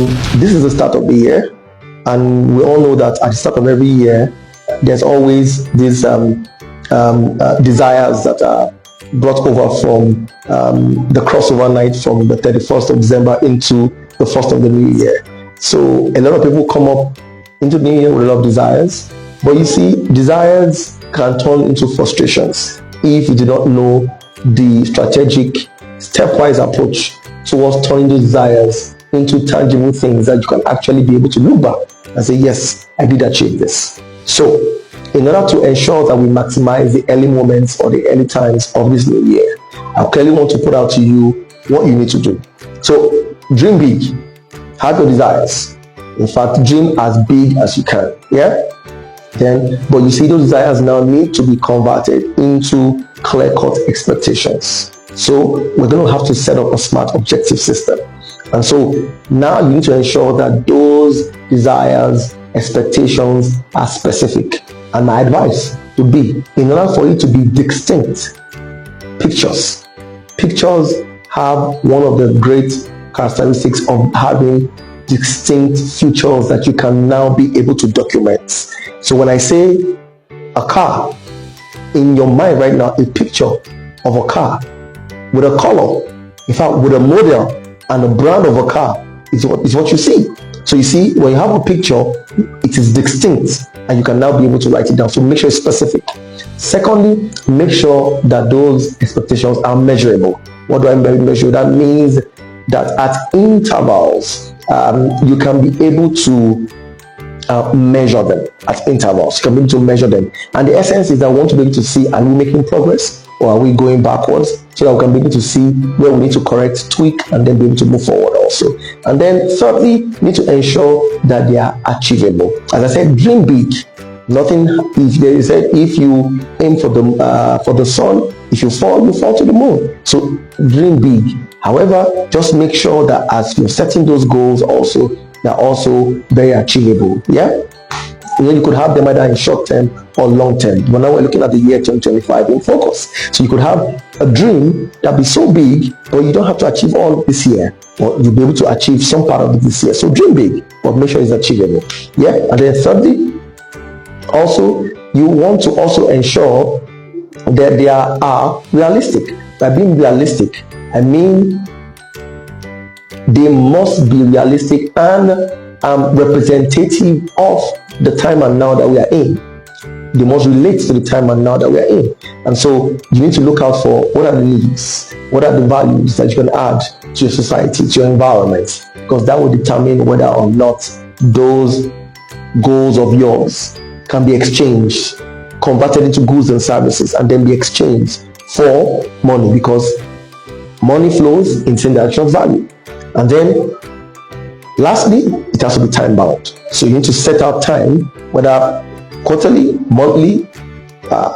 This is the start of the year, and we all know that at the start of every year, there's always these desires that are brought over from the crossover night from the 31st of December into the 1st of the new year. So a lot of people come up into the new year with a lot of desires, but you see, desires can turn into frustrations if you do not know the strategic, stepwise approach towards turning those desires into tangible things that you can actually be able to look back and say, yes, I did achieve this. So in order to ensure that we maximize the early moments or the early times of this new year, I clearly want to put out to you what you need to do. So dream big, have your desires. In fact, dream as big as you can. Yeah? But you see, those desires now need to be converted into clear-cut expectations. So we're going to have to set up a smart objective system. And so now you need to ensure that those desires, expectations are specific. And my advice would be, in order for it to be distinct, pictures have one of the great characteristics of having distinct features that you can now be able to document. So when I say a car, in your mind right now, a picture of a car with a color, in fact with a model and a brand of a car is what you see. So you see, when you have a picture, it is distinct and you can now be able to write it down. So make sure it's specific. Secondly, make sure that those expectations are measurable. What do I measure? That means that at intervals, you can be able to measure them at intervals. You can be able to measure them. And the essence is that I want to be able to see, are we making progress or are we going backwards? So that we can be able to see where we need to correct, tweak, and then be able to move forward also. And then thirdly, you need to ensure that they are achievable. As I said, dream big. If you aim for the sun, if you fall to the moon. So dream big. However, just make sure that as you're setting those goals also, they're also very achievable. Yeah? You could have them either in short term or long term. But now we're looking at the year 2025 in focus. So you could have a dream that be so big, but you don't have to achieve all this year. Or you'll be able to achieve some part of it this year. So dream big, but make sure it's achievable. Yeah? And then thirdly, also, you want to also ensure that they are realistic. By being realistic, I mean they must be realistic and representative of the time and now that we are in. They must relate to the time and now that we are in. And so you need to look out for what are the needs, what are the values that you can add to your society, to your environment, because that will determine whether or not those goals of yours can be exchanged, converted into goods and services, and then be exchanged for money, because money flows in the direction of value. And then lastly, it has to be time bound. So you need to set out time, whether quarterly, monthly,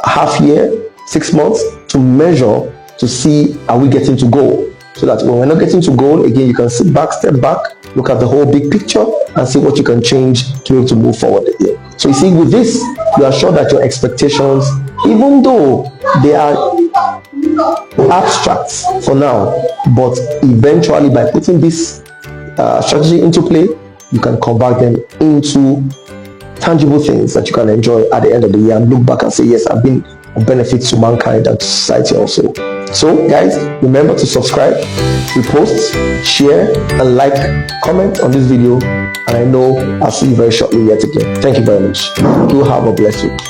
half year, 6 months, to measure to see, are we getting to goal? So that when we're not getting to goal, again, you can sit back, step back, look at the whole big picture and see what you can change to be able to move forward again. So you see, with this, you are sure that your expectations, even though they are abstracts for now, but eventually by putting this strategy into play, you can convert them into tangible things that you can enjoy at the end of the year and look back and say, yes, I've been of benefit to mankind and to society also. So guys, remember to subscribe, repost, share, and like, comment on this video, and I know I'll see you very shortly yet again. Thank you very much. Do have a blessed week.